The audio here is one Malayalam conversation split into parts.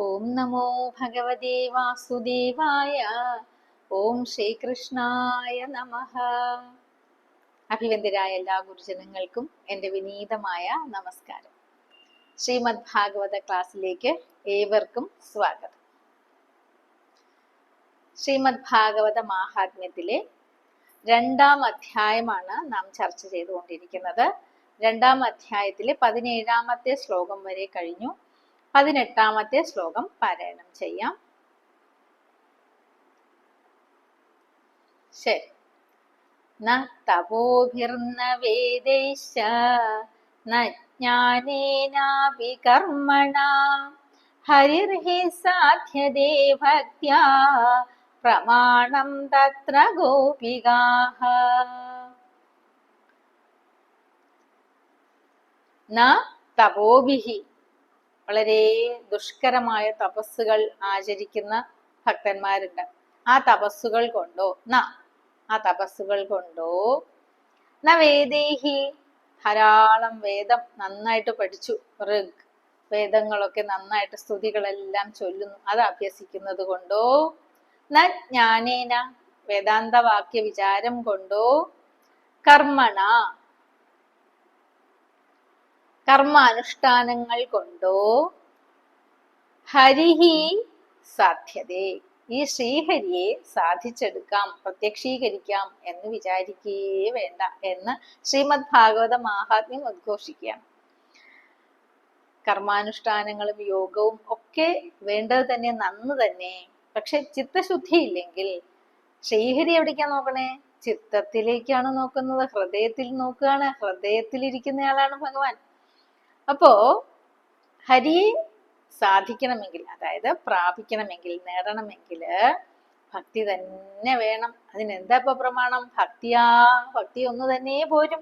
ഓം നമോ ഭഗവതേ വാസുദേവായ. ഓം ശ്രീകൃഷ്ണായ നമഃ. അഭിവന്ദരായ എല്ലാ ഗുരുജനങ്ങൾക്കും എൻ്റെ വിനീതമായ നമസ്കാരം. ശ്രീമദ് ഭാഗവത ക്ലാസ്സിലേക്ക് ഏവർക്കും സ്വാഗതം. ശ്രീമദ് ഭാഗവത മാഹാത്മ്യത്തിലെ 2-ാം അധ്യായമാണ് നാം ചർച്ച ചെയ്തുകൊണ്ടിരിക്കുന്നത്. 2-ാം അധ്യായത്തിലെ 17-ാമത്തെ ശ്ലോകം വരെ കഴിഞ്ഞു. 18-ാമത്തെ ശ്ലോകം പാരായണം ചെയ്യാം. ശരി. ന തപോഭിർന വേദൈശ്ച ന ജ്ഞാനേനാപി കർമ്മണാ ഹരിർഹി സാധ്യതേ ഭക്ത്യാ പ്രമാണം തത്ര ഗോപികാഃ. ന തപോഭിഹി, വളരെ ദുഷ്കരമായ തപസ്സുകൾ ആചരിക്കുന്ന ഭക്തന്മാരുണ്ട്. ആ തപസ്സുകൾ കൊണ്ടോ ന വേദേഹി, ധാരാളം വേദം നന്നായിട്ട് പഠിച്ചു, ഋഗ് വേദങ്ങളൊക്കെ നന്നായിട്ട് സ്തുതികളെല്ലാം ചൊല്ലുന്നു, അത് അഭ്യസിക്കുന്നത് കൊണ്ടോ, ന ജ്ഞാനേന, വേദാന്ത വാക്യ വിചാരം കൊണ്ടോ, കർമ്മണ, കർമാനുഷ്ഠാനങ്ങൾ കൊണ്ടോ, ഹരിഹി സാധ്യതേ, ഈ ശ്രീഹരിയെ സാധിച്ചെടുക്കാം, പ്രത്യക്ഷീകരിക്കാം എന്ന് വിചാരിക്കുകയേ വേണ്ട എന്ന് ശ്രീമദ് ഭാഗവത മാഹാത്മ്യം ഉദ്ഘോഷിക്കുകയാണ്. കർമാനുഷ്ഠാനങ്ങളും യോഗവും ഒക്കെ വേണ്ടത് തന്നെ, നന്ന് തന്നെ. പക്ഷെ ചിത്തശുദ്ധി ഇല്ലെങ്കിൽ ശ്രീഹരി എവിടേക്കാ നോക്കണേ? ചിത്തത്തിലേക്കാണ് നോക്കുന്നത്, ഹൃദയത്തിൽ നോക്കുകയാണ്. ഹൃദയത്തിലിരിക്കുന്നയാളാണ് ഭഗവാൻ. അപ്പോ ഹരിയെ സാധിക്കണമെങ്കിൽ, അതായത് പ്രാപിക്കണമെങ്കിൽ, നേടണമെങ്കിൽ ഭക്തി തന്നെ വേണം. അതിനെന്താ ഇപ്പൊ പ്രമാണം? ഭക്തി ഒന്ന് തന്നെ പോരും.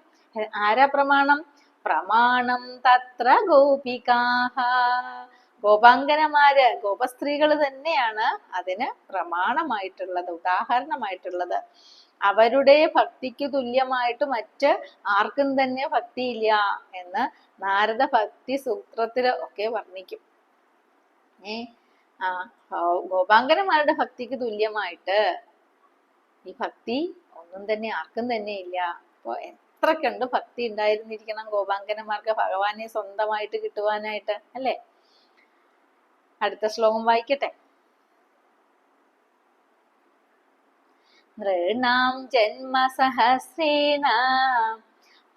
ആരാ പ്രമാണം? പ്രമാണം തത്ര ഗോപികാഃ, ഗോപാംഗനമാര്, ഗോപസ്ത്രീകൾ തന്നെയാണ് അതിന് പ്രമാണമായിട്ടുള്ളത്, ഉദാഹരണമായിട്ടുള്ളത്. അവരുടെ ഭക്തിക്ക് തുല്യമായിട്ട് മറ്റ് ആർക്കും തന്നെ ഭക്തിയില്ല എന്ന് നാരദ ഭക്തി സൂത്രത്തില് ഒക്കെ വർണ്ണിക്കും. ഗോപാംഗനമാരുടെ ഭക്തിക്ക് തുല്യമായിട്ട് ഈ ഭക്തി ഒന്നും തന്നെ ആർക്കും തന്നെ ഇല്ല. അപ്പൊ എത്രക്കുണ്ട് ഭക്തി ഉണ്ടായിരുന്നിരിക്കണം ഗോപാംഗനമാർക്ക് ഭഗവാനെ സ്വന്തമായിട്ട് കിട്ടുവാനായിട്ട്, അല്ലേ? അടുത്ത ശ്ലോകം വായിക്കട്ടെ. നൃണാം ജന്മസഹസ്രേണ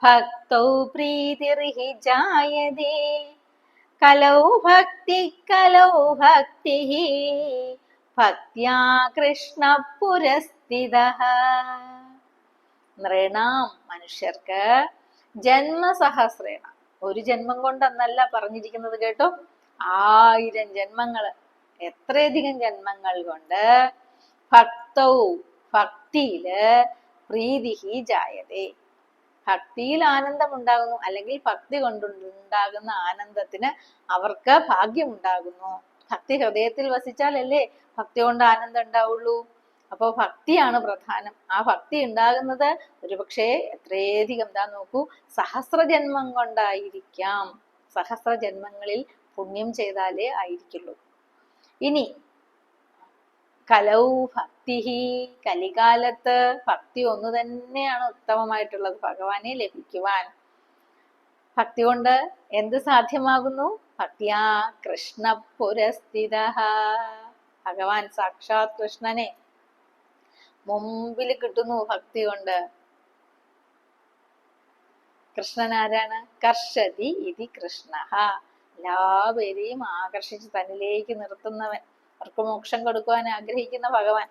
ഭക്തൗ പ്രീതിർഹി ജായതേ കലൗ ഭക്തി ഭക്ത്യാ കൃഷ്ണ പുരസ്ഥിതഃ. നൃണാം, മനുഷ്യർക്ക്, ജന്മസഹസ്രേണ, ഒരു ജന്മം കൊണ്ടെന്നല്ല പറഞ്ഞിരിക്കുന്നത് കേട്ടോ, 1000 ജന്മങ്ങള്, എത്രയധികം ജന്മങ്ങൾ കൊണ്ട്, ഭക്തൗ, ഭക്തിയില്, പ്രീതിഹി ജായതേ, ഭക്തിയിൽ ആനന്ദം ഉണ്ടാകുന്നു, അല്ലെങ്കിൽ ഭക്തി കൊണ്ടുണ്ടാകുന്ന ആനന്ദത്തിന് അവർക്ക് ഭാഗ്യമുണ്ടാകുന്നു. ഭക്തി ഹൃദയത്തിൽ വസിച്ചാലല്ലേ ഭക്തി കൊണ്ട് ആനന്ദം ഉണ്ടാവുള്ളൂ. അപ്പൊ ഭക്തിയാണ് പ്രധാനം. ആ ഭക്തി ഉണ്ടാകുന്നത് ഒരുപക്ഷെ എത്രയധികം, നോക്കൂ, സഹസ്രജന്മം കൊണ്ടായിരിക്കാം. സഹസ്രജന്മങ്ങളിൽ പുണ്യം ചെയ്താലേ ആയിരിക്കുള്ളൂ. ഇനി കലൗ ഭക്തി, കലികാലത്ത് ഭക്തി ഒന്ന് തന്നെയാണ് ഉത്തമമായിട്ടുള്ളത് ഭഗവാനെ ലഭിക്കുവാൻ. ഭക്തി കൊണ്ട് എന്ത് സാധ്യമാകുന്നു? ഭക്ത്യാ കൃഷ്ണ പുരസ്ഥിതഃ, ഭഗവാൻ സാക്ഷാത് കൃഷ്ണനെ മുമ്പിൽ കിട്ടുന്നു ഭക്തി കൊണ്ട്. കൃഷ്ണൻ ആരാണ്? കർഷതി ഇതി കൃഷ്ണഃ, എല്ലാവരെയും ആകർഷിച്ച് തന്നിലേക്ക് നിർത്തുന്നവൻ, അവർക്ക് മോക്ഷം കൊടുക്കുവാൻ ആഗ്രഹിക്കുന്ന ഭഗവാൻ.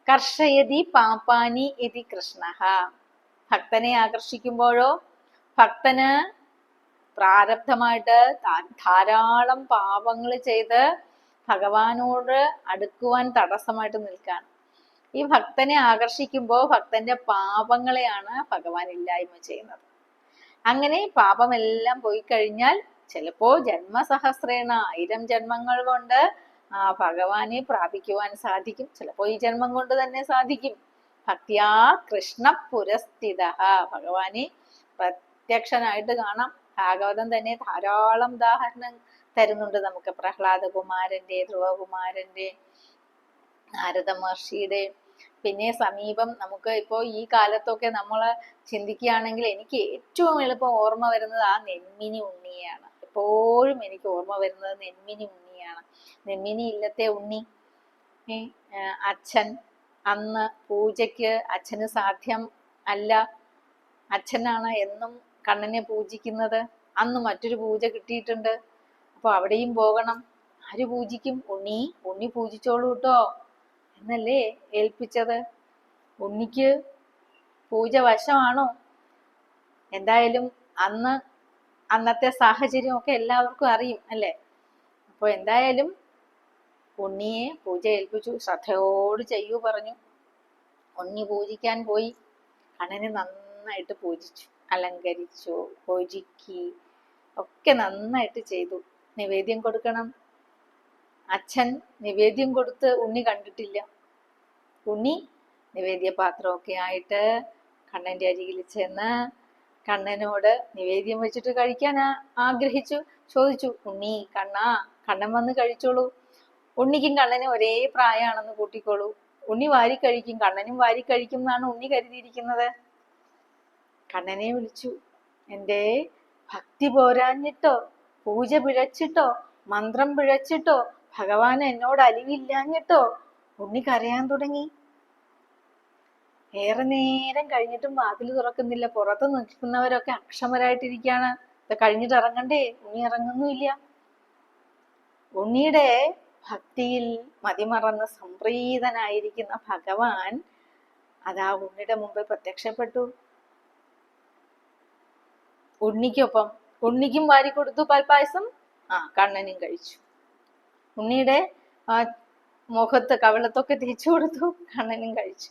കർഷയതി പാപാനി ഇതി കൃഷ്ണഃ, ഭക്തനെ ആകർഷിക്കുമ്പോഴോ, ഭക്തന് പ്രാരബ്ധമായിട്ട് ധാരാളം പാപങ്ങൾ ചെയ്ത് ഭഗവാനോട് അടുക്കുവാൻ തടസ്സമായിട്ട് നിൽക്കാണ്. ഈ ഭക്തനെ ആകർഷിക്കുമ്പോൾ ഭക്തന്റെ പാപങ്ങളെയാണ് ഭഗവാൻ ഇല്ലായ്മ ചെയ്യുന്നത്. അങ്ങനെ പാപമെല്ലാം പോയി കഴിഞ്ഞാൽ ചിലപ്പോ ജന്മസഹസ്രേണ, 1000 ജന്മങ്ങൾ കൊണ്ട് ഭഗവാനെ പ്രാപിക്കുവാൻ സാധിക്കും. ചിലപ്പോ ഈ ജന്മം കൊണ്ട് തന്നെ സാധിക്കും. ഭക്ത്യാ കൃഷ്ണ പുരസ്ഥിതഃ, ഭഗവാനെ പ്രത്യക്ഷനായിട്ട് കാണാം, ഭാഗവതം തന്നെ ധാരാളം ഉദാഹരണം തരുന്നുണ്ട് നമുക്ക്. പ്രഹ്ലാദകുമാരന്റെ, ധ്രുവകുമാരന്റെ, നാരദ മഹർഷിയുടെ. പിന്നെ സമീപം നമുക്ക് ഇപ്പോ ഈ കാലത്തൊക്കെ നമ്മൾ ചിന്തിക്കുകയാണെങ്കിൽ എനിക്ക് ഏറ്റവും എളുപ്പം ഓർമ്മ വരുന്നത് ആ നെന്മിനി ഉണ്ണിയാണ്. എപ്പോഴും എനിക്ക് ഓർമ്മ വരുന്നത് നെന്മിനി ഉണ്ണിയാണ്. നെന്മിനി ഇല്ലത്തെ ഉണ്ണി. അച്ഛൻ അന്ന് പൂജയ്ക്ക് അച്ഛന് സാധ്യം അല്ല, അച്ഛനാണ് എന്നും കണ്ണനെ പൂജിക്കുന്നത്. അന്ന് മറ്റൊരു പൂജ കിട്ടിയിട്ടുണ്ട്, അപ്പൊ അവിടെയും പോകണം. ആര് പൂജിക്കും? ഉണ്ണി പൂജിച്ചോളൂ കേട്ടോ എന്നല്ലേ ഏൽപ്പിച്ചത്. ഉണ്ണിക്ക് പൂജ വശമാണോ? എന്തായാലും അന്നത്തെ സാഹചര്യം ഒക്കെ എല്ലാവർക്കും അറിയും അല്ലേ. അപ്പൊ എന്തായാലും ഉണ്ണിയെ പൂജ ഏൽപ്പിച്ചു, ശ്രദ്ധയോട് ചെയ്യൂ പറഞ്ഞു. ഉണ്ണി പൂജിക്കാൻ പോയി. കണ്ണനെ നന്നായിട്ട് പൂജിച്ചു, അലങ്കരിച്ചു, ഒരുക്കി, ഒക്കെ നന്നായിട്ട് ചെയ്തു. നിവേദ്യം കൊടുക്കണം. അച്ഛൻ നിവേദ്യം കൊടുത്ത് ഉണ്ണി കണ്ടിട്ടില്ല. ഉണ്ണി നിവേദ്യപാത്രമൊക്കെ ആയിട്ട് കണ്ണന്റെ അരികിൽ ചെന്ന് കണ്ണനോട് നിവേദ്യം വെച്ചിട്ട് കഴിക്കാൻ ആഗ്രഹിച്ചു. ചോദിച്ചു, ഉണ്ണി, കണ്ണൻ വന്ന് കഴിച്ചോളൂ. ഉണ്ണിക്കും കണ്ണനും ഒരേ പ്രായമാണെന്ന് കൂട്ടിക്കോളൂ. ഉണ്ണി വാരി കഴിക്കും, കണ്ണനും വാരി കഴിക്കും എന്നാണ് ഉണ്ണി കരുതിയിരിക്കുന്നത്. കണ്ണനെ വിളിച്ചു. എൻ്റെ ഭക്തി പോരാഞ്ഞിട്ടോ, പൂജ പിഴച്ചിട്ടോ, മന്ത്രം പിഴച്ചിട്ടോ, ഭഗവാൻ എന്നോട് അലിവില്ലാഞ്ഞിട്ടോ ഉണ്ണി കരയാൻ തുടങ്ങി. ഏറെ നേരം കഴിഞ്ഞിട്ടും വാതിൽ തുറക്കുന്നില്ല. പുറത്ത് നിൽക്കുന്നവരൊക്കെ അക്ഷമരായിട്ടിരിക്കുകയാണ്. ഇത് കഴിഞ്ഞിട്ട് ഇറങ്ങണ്ടേ? ഉണ്ണി ഇറങ്ങുന്നുമില്ല. ഉണ്ണിയുടെ ഭക്തിയിൽ മതിമറന്ന് സംപ്രീതനായിരിക്കുന്ന ഭഗവാൻ അതാ ഉണ്ണിയുടെ മുമ്പിൽ പ്രത്യക്ഷപ്പെട്ടു. ഉണ്ണിക്കും വാരി കൊടുത്തു പാൽപ്പായസം. കണ്ണനും കഴിച്ചു. ഉണ്ണിയുടെ മുഖത്ത് കവിളത്തൊക്കെ തേച്ചു കൊടുത്തു, കണ്ണനും കഴിച്ചു.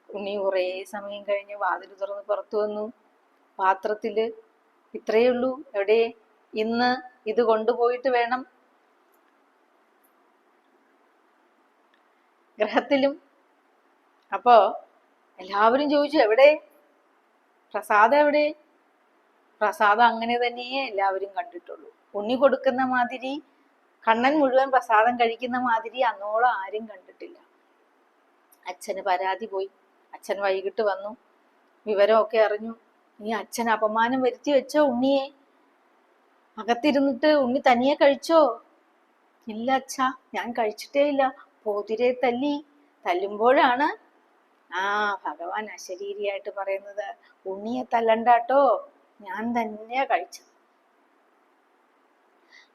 ഉണ്ണി കുറേ സമയം കഴിഞ്ഞ് വാതിൽ തുറന്ന് പുറത്തു വന്നു. പാത്രത്തില് ഇത്രയേ ഉള്ളൂ. എവിടെ? ഇന്ന് ഇത് കൊണ്ടുപോയിട്ട് വേണം ഗ്രഹത്തിലും. അപ്പോ എല്ലാവരും ചോദിച്ചു, എവിടെ പ്രസാദം? എവിടെ പ്രസാദം? അങ്ങനെ തന്നെയേ എല്ലാവരും കണ്ടിട്ടുള്ളൂ. ഉണ്ണി കൊടുക്കുന്ന മാതിരി, കണ്ണൻ മുഴുവൻ പ്രസാദം കഴിക്കുന്ന മാതിരി അന്നോളം ആരും കണ്ടിട്ടില്ല. അച്ഛന് പരാതി പോയി. അച്ഛൻ വൈകിട്ട് വന്നു, വിവരമൊക്കെ അറിഞ്ഞു. നീ അച്ഛൻ അപമാനം വരുത്തി വെച്ചോ ഉണ്ണിയെ? അകത്തിരുന്നിട്ട് ഉണ്ണി തനിയെ കഴിച്ചോ? ഇല്ല അച്ഛാ, ഞാൻ കഴിച്ചിട്ടേ ഇല്ല. പോതിരെ തല്ലുമ്പോഴാണ് ഭഗവാൻ അശരീരിയായിട്ട് പറയുന്നത്, ഉണ്ണിയെ തല്ലണ്ടാട്ടോ, ഞാൻ തന്നെയാ കഴിച്ചത്.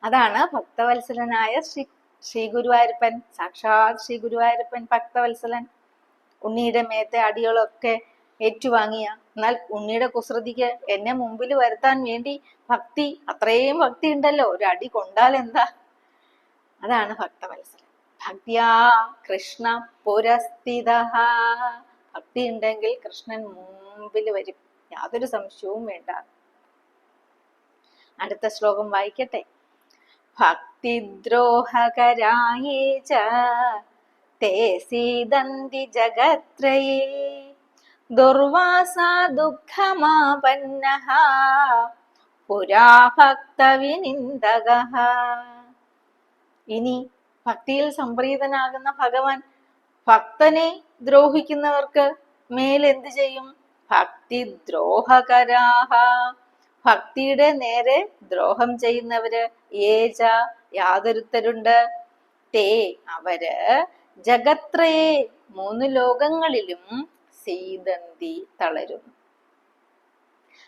അതാണ് ഭക്തവത്സലനായ ശ്രീ ഗുരുവായൂരപ്പൻ. സാക്ഷാത് ശ്രീ ഗുരുവായൂരപ്പൻ ഭക്തവത്സലൻ. ഉണ്ണിയുടെ മേത്തെ അടികളൊക്കെ ഏറ്റുവാങ്ങിയ, എന്നാൽ ഉണ്ണിയുടെ കുസൃതിക്ക് എന്നെ മുമ്പിൽ വരുത്താൻ വേണ്ടി ഭക്തി, അത്രയും ഭക്തി ഉണ്ടല്ലോ, ഒരു അടി കൊണ്ടാൽ എന്താ? അതാണ് ഭക്തവത്സലൻ. ഭക്തിയാ കൃഷ്ണ പുരസ്ഥിത. ഭക്തി ഉണ്ടെങ്കിൽ കൃഷ്ണൻ മുമ്പിൽ വരും, യാതൊരു സംശയവും വേണ്ട. അടുത്ത ശ്ലോകം വായിക്കട്ടെ. ഭക്തിദ്രോഹകരായേച തേ സീദന്തി ജഗത്രയേ ദുർവാസാ ദുഃഖമാപന്നഃ പുരാ ഭക്തവിനിന്ദകഃ. ഇനി ഭക്തിയിൽ സംപ്രീതനാകുന്ന ഭഗവാൻ ഭക്തനെ ദ്രോഹിക്കുന്നവർക്ക് മേൽ എന്ത് ചെയ്യും? ഭക്തിദ്രോഹകരാഹ. ഭക്തിയുടെ നേരെ ദ്രോഹം ചെയ്യുന്നവര് ഏജ യാതൊരുത്തരുണ്ട്. തേ അവര് ജഗത്രയെ 3 ലോകങ്ങളിലും സീദന്തി തളരുന്നു.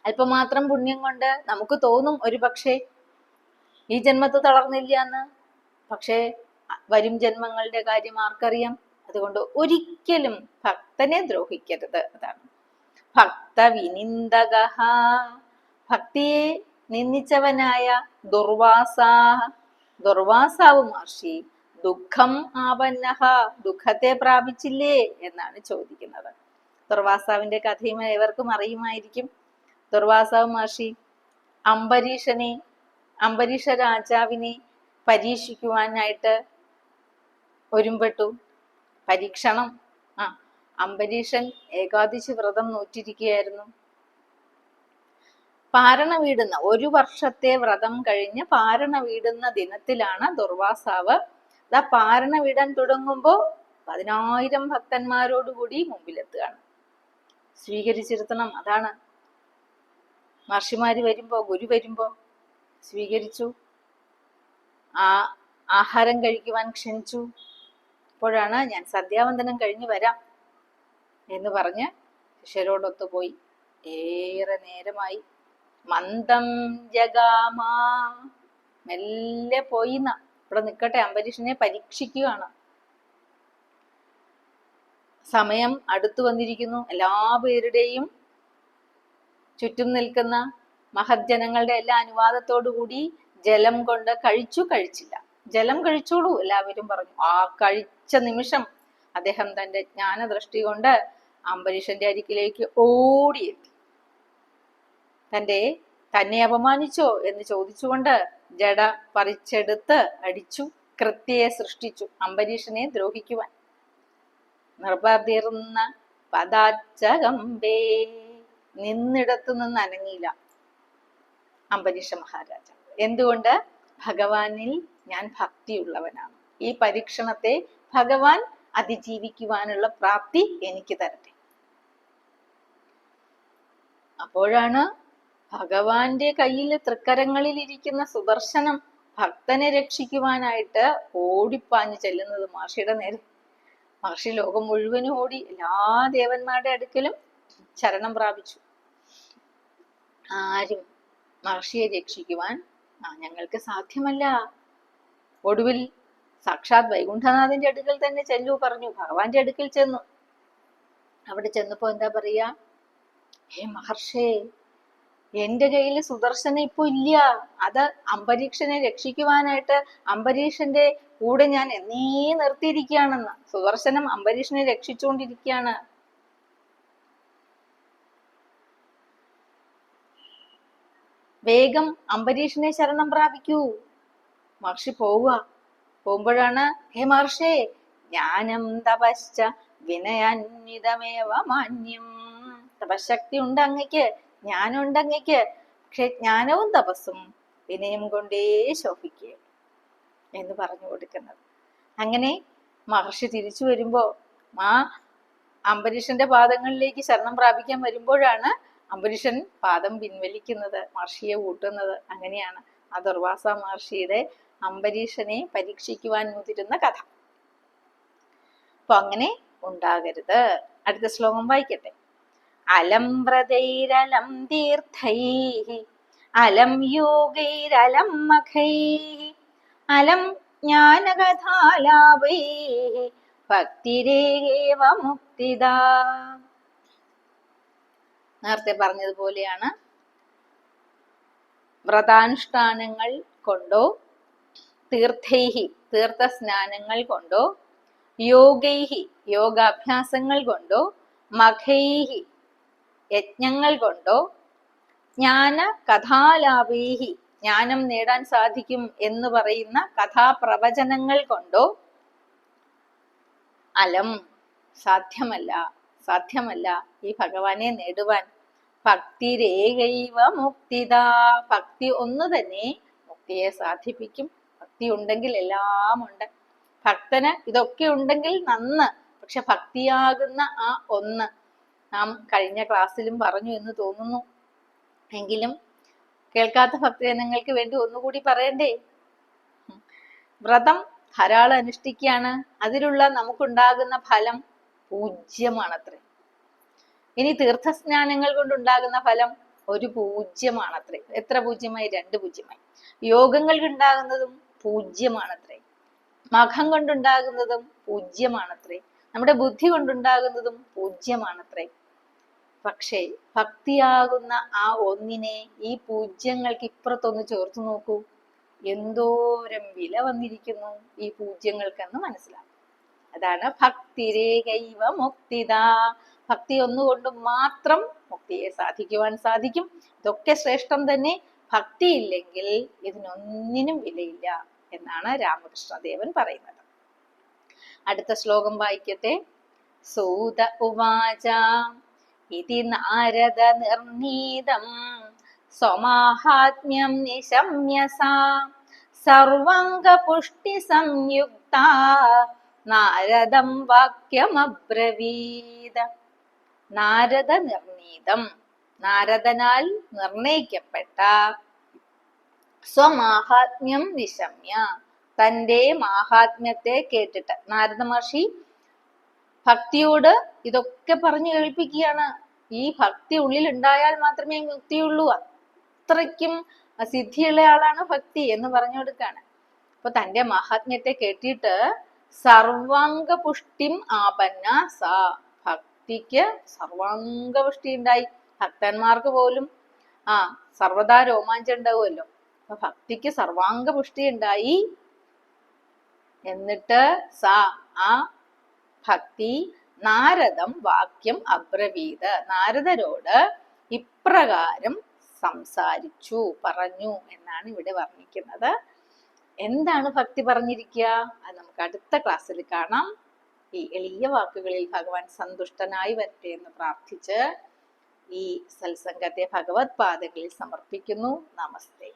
അല്പമാത്രം പുണ്യം കൊണ്ട് നമുക്ക് തോന്നും ഒരു പക്ഷേ ഈ ജന്മത്ത് തളർന്നില്ല എന്ന്. പക്ഷേ വരും ജന്മങ്ങളുടെ കാര്യം ആർക്കറിയാം? അതുകൊണ്ട് ഒരിക്കലും ഭക്തനെ ദ്രോഹിക്കരുത്. അതാണ് ഭക്തവിനിന്ദകഃ. ഭക്തിയെ നിന്ദിച്ചവനായ ദുർവാസാവ് മഹർഷി ദുഃഖം ആപന്നഃ, ദുഃഖത്തെ പ്രാപിച്ചില്ലേ എന്നാണ് ചോദിക്കുന്നത്. ദുർവാസാവിന്റെ കഥയും ഏവർക്കും അറിയുമായിരിക്കും. ദുർവാസാവ് മഹർഷി അംബരീഷ രാജാവിനെ പരീക്ഷിക്കുവാനായിട്ട് ഒരുമ്പെട്ടു. പരീക്ഷണം. അംബരീഷൻ ഏകാദശി വ്രതം നോറ്റിരിക്കുകയായിരുന്നു. പാരണ വീടുന്ന 1 വർഷത്തെ വ്രതം കഴിഞ്ഞ് പാരണ വീടുന്ന ദിനത്തിലാണ് ദുർവാസാവ് പാരണ വീടാൻ തുടങ്ങുമ്പോ 10,000 ഭക്തന്മാരോടുകൂടി മുമ്പിലെത്തുകയാണ്. സ്വീകരിച്ചിരുത്തണം. അതാണ് മഹർഷിമാര് വരുമ്പോ, ഗുരു വരുമ്പോ സ്വീകരിച്ചു, ആഹാരം കഴിക്കുവാൻ ക്ഷണിച്ചു. അപ്പോഴാണ് ഞാൻ സന്ധ്യാവന്ദനം കഴിഞ്ഞു വരാം എന്ന് പറഞ്ഞ് ശിഷ്യരോടൊത്തു പോയി. ഏറെ നേരമായി. മന്ദം ജഗാമാ, മെല്ലെ പോയിന്ന. ഇവിടെ നിൽക്കട്ടെ, അംബരീഷനെ പരീക്ഷിക്കുകയാണ്. സമയം അടുത്തു വന്നിരിക്കുന്നു. എല്ലാ പേരുടെയും ചുറ്റും നിൽക്കുന്ന മഹജ്ജനങ്ങളുടെ എല്ലാ അനുവാദത്തോടുകൂടി ജലം കൊണ്ട് കഴിച്ചില്ല. ജലം കഴിച്ചോളൂ എല്ലാവരും പറഞ്ഞു. ആ കഴിച്ച നിമിഷം അദ്ദേഹം തന്റെ ജ്ഞാനദൃഷ്ടി കൊണ്ട് അംബരീഷന്റെ അരികിലേക്ക് ഓടിയെത്തി. തന്നെ അപമാനിച്ചോ എന്ന് ചോദിച്ചുകൊണ്ട് ജട പറിച്ചെടുത്ത് അടിച്ചു, കൃത്യയെ സൃഷ്ടിച്ചു അംബരീഷനെ ദ്രോഹിക്കുവാൻ. നിർബധിർന്ന പദാച്ചകമ്പേ, നിന്നിടത്തു നിന്ന് അനങ്ങിയില്ല അംബരീഷ മഹാരാജ. എന്തുകൊണ്ട്? ഭഗവാനിൽ ഞാൻ ഭക്തിയുള്ളവനാണ്. ഈ പരീക്ഷണത്തെ ഭഗവാൻ അതിജീവിക്കുവാനുള്ള പ്രാപ്തി എനിക്ക് തരട്ടെ. അപ്പോഴാണ് ഭഗവാന്റെ കയ്യിൽ തൃക്കരങ്ങളിൽ ഇരിക്കുന്ന സുദർശനം ഭക്തനെ രക്ഷിക്കുവാനായിട്ട് ഓടിപ്പാഞ്ഞു ചെല്ലുന്നത് മഹർഷിയുടെ നേരെ. മഹർഷി ലോകം മുഴുവനും ഓടി എല്ലാ ദേവന്മാരുടെ അടുക്കലും ശരണം പ്രാപിച്ചു. ആരും മഹർഷിയെ രക്ഷിക്കുവാൻ ഞങ്ങൾക്ക് സാധ്യമല്ല. ഒടുവിൽ സാക്ഷാത് വൈകുണ്ഠനാഥന്റെ അടുക്കൽ തന്നെ ചെല്ലു പറഞ്ഞു. ഭഗവാന്റെ അടുക്കൽ ചെന്നു. അവിടെ ചെന്നപ്പോ എന്താ പറയാ? ഹേ മഹർഷേ, എന്റെ കയ്യിൽ സുദർശനം ഇപ്പൊ ഇല്ല. അത് അംബരീഷനെ രക്ഷിക്കുവാനായിട്ട് അംബരീഷന്റെ കൂടെ ഞാൻ എന്നേ നിർത്തിയിരിക്കുകയാണെന്ന്. സുദർശനം അംബരീഷനെ രക്ഷിച്ചുകൊണ്ടിരിക്കുകയാണ്. വേഗം അംബരീഷനെ ശരണം പ്രാപിക്കൂ. മഹർഷി പോകുമ്പോഴാണ്, ഹേ മഹർഷേ, ജ്ഞാനം തപശ്ച വിനയാന്വിതമേവ മാന്യം. തപശക്തി ഉണ്ട് അങ്ങയ്ക്ക്, ജ്ഞാനം ഉണ്ട് അങ്ങയ്ക്ക്. പക്ഷെ ജ്ഞാനവും തപസ്സും വിനയം കൊണ്ടേ ശോഭിക്കുക എന്ന് പറഞ്ഞു കൊടുക്കുന്നത്. അങ്ങനെ മഹർഷി തിരിച്ചു വരുമ്പോ അംബരീഷന്റെ പാദങ്ങളിലേക്ക് ശരണം പ്രാപിക്കാൻ വരുമ്പോഴാണ് അംബരീഷൻ പാദം പിൻവലിക്കുന്നത്, മഹർഷിയെ ഊട്ടുന്നത്. അങ്ങനെയാണ് ആ ദുർവാസ മഹർഷിയുടെ അംബരീഷനെ പരീക്ഷിക്കുവാൻ മുതിരുന്ന കഥ. അപ്പൊ അങ്ങനെ ഉണ്ടാകരുത്. അടുത്ത ശ്ലോകം വായിക്കട്ടെ. അലം വ്രതൈരലം തീർത്ഥൈഃ അലം യോഗൈരലം മഖൈഃ അലം ജ്ഞാനകഥാലാഭൈഃ ഭക്തിരേവ മുക്തിദാ. നേരത്തെ പറഞ്ഞതുപോലെയാണ്, വ്രതാനുഷ്ഠാനങ്ങൾ കൊണ്ടോ, തീർത്ഥൈഹി തീർത്ഥസ്നാനങ്ങൾ കൊണ്ടോ, യോഗൈഹി യോഗാഭ്യാസങ്ങൾ കൊണ്ടോ, മഖൈഹി യജ്ഞങ്ങൾ കൊണ്ടോ, ജ്ഞാന കഥാലാഭൈഹി ജ്ഞാനം നേടാൻ സാധിക്കും എന്ന് പറയുന്ന കഥാപ്രവചനങ്ങൾ കൊണ്ടോ അലം സാധ്യമല്ല ഈ ഭഗവാനെ നേടുവാൻ. ഭക്തിരേകൈവ മുക്തിദാ, ഭക്തി ഒന്ന് തന്നെ മുക്തിയെ സാധിപ്പിക്കും. ഭക്തി ഉണ്ടെങ്കിൽ എല്ലാം ഉണ്ട്. ഭക്തന് ഇതൊക്കെ ഉണ്ടെങ്കിൽ നന്ന്. പക്ഷെ ഭക്തിയാകുന്ന ആ ഒന്ന് നാം കഴിഞ്ഞ ക്ലാസ്സിലും പറഞ്ഞു എന്ന് തോന്നുന്നു. എങ്കിലും കേൾക്കാത്ത ഭക്തജനങ്ങൾക്ക് വേണ്ടി ഒന്നുകൂടി പറയണ്ടേ? വ്രതം ധാരാളം അനുഷ്ഠിക്കുകയാണ്. അതിലുള്ള നമുക്കുണ്ടാകുന്ന ഫലം പൂജ്യമാണത്രേ. ഇനി തീർത്ഥസ്നാനങ്ങൾ കൊണ്ടുണ്ടാകുന്ന ഫലം 1 പൂജ്യമാണത്രേ. എത്ര പൂജ്യമായി? 2 പൂജ്യമായി. യോഗങ്ങൾ ഉണ്ടാകുന്നതും പൂജ്യമാണത്രേ. മഖം കൊണ്ടുണ്ടാകുന്നതും പൂജ്യമാണത്രേ. നമ്മുടെ ബുദ്ധി കൊണ്ടുണ്ടാകുന്നതും പൂജ്യമാണത്രേ. പക്ഷേ ഭക്തിയാകുന്ന ആ ഒന്നിനെ ഈ പൂജ്യങ്ങൾക്ക് ഇപ്പുറത്തൊന്ന് ചേർത്ത് നോക്കൂ. എന്തോരം വില വന്നിരിക്കുന്നു ഈ പൂജ്യങ്ങൾക്കെന്ന് മനസ്സിലാക്കും. അതാണ് ഭക്തിരേകൈവ മുക്തിദാ. ഭക്തി ഒന്നുകൊണ്ട് മാത്രം മുക്തിയെ സാധിക്കുവാൻ സാധിക്കും. ഇതൊക്കെ ശ്രേഷ്ഠം തന്നെ. ഭക്തി ഇല്ലെങ്കിൽ ഇതിനൊന്നിനും വിലയില്ല എന്നാണ് രാമകൃഷ്ണദേവൻ പറയുന്നത്. അടുത്ത ശ്ലോകം വായിക്കട്ടെ. സൂത ഉവാച ഇതി നാരദ നിർണീതം സ്വമാഹാത്മ്യം നിശമ്യ സാ സർവാംഗപുഷ്ടി സംയുക്ത നാരദം വാക്യമബ്രവീത്. നാരദ നിർണീതം, നാരദനാൽ നിർണയിക്കപ്പെട്ട സ്വമാഹാത്മ്യം നിശമ്യ, തന്റെ മാഹാത്മ്യത്തെ കേട്ടിട്ട്. നാരദ മഹർഷി ഭക്തിയോട് ഇതൊക്കെ പറഞ്ഞു കേൾപ്പിക്കുകയാണ്. ഈ ഭക്തി ഉള്ളിൽ ഉണ്ടായാൽ മാത്രമേ മുക്തിയുള്ളൂ, അത്രയ്ക്കും സിദ്ധിയുള്ള ആളാണ് ഭക്തി എന്ന് പറഞ്ഞു കൊടുക്കാണ്. അപ്പൊ തന്റെ മഹാത്മ്യത്തെ കേട്ടിട്ട് സർവാംഗപുഷ്ടിം ആപന്ന സാ, ഭക്തിക്ക് സർവാംഗപുഷ്ടി ഉണ്ടായി. ഭക്തന്മാർക്ക് പോലും സർവദാ രോമാഞ്ചം ഉണ്ടാവുമല്ലോ. അപ്പൊ ഭക്തിക്ക് സർവാംഗപുഷ്ടി ഉണ്ടായി. എന്നിട്ട് ആ ഭക്തി നാരദം വാക്യം അബ്രവീത്, നാരദരോട് ഇപ്രകാരം സംസാരിച്ചു, പറഞ്ഞു എന്നാണ് ഇവിടെ വർണ്ണിക്കുന്നത്. എന്താണ് ഭക്തി പറഞ്ഞിരിക്കുക അത് നമുക്ക് അടുത്ത ക്ലാസ്സിൽ കാണാം. ഈ എളിയ വാക്കുകളിൽ ഭഗവാൻ സന്തുഷ്ടനായി വരട്ടെ എന്ന് പ്രാർത്ഥിച്ച് ഈ സത്സംഗത്തെ ഭഗവത് പാദങ്ങളിൽ സമർപ്പിക്കുന്നു. നമസ്തേ.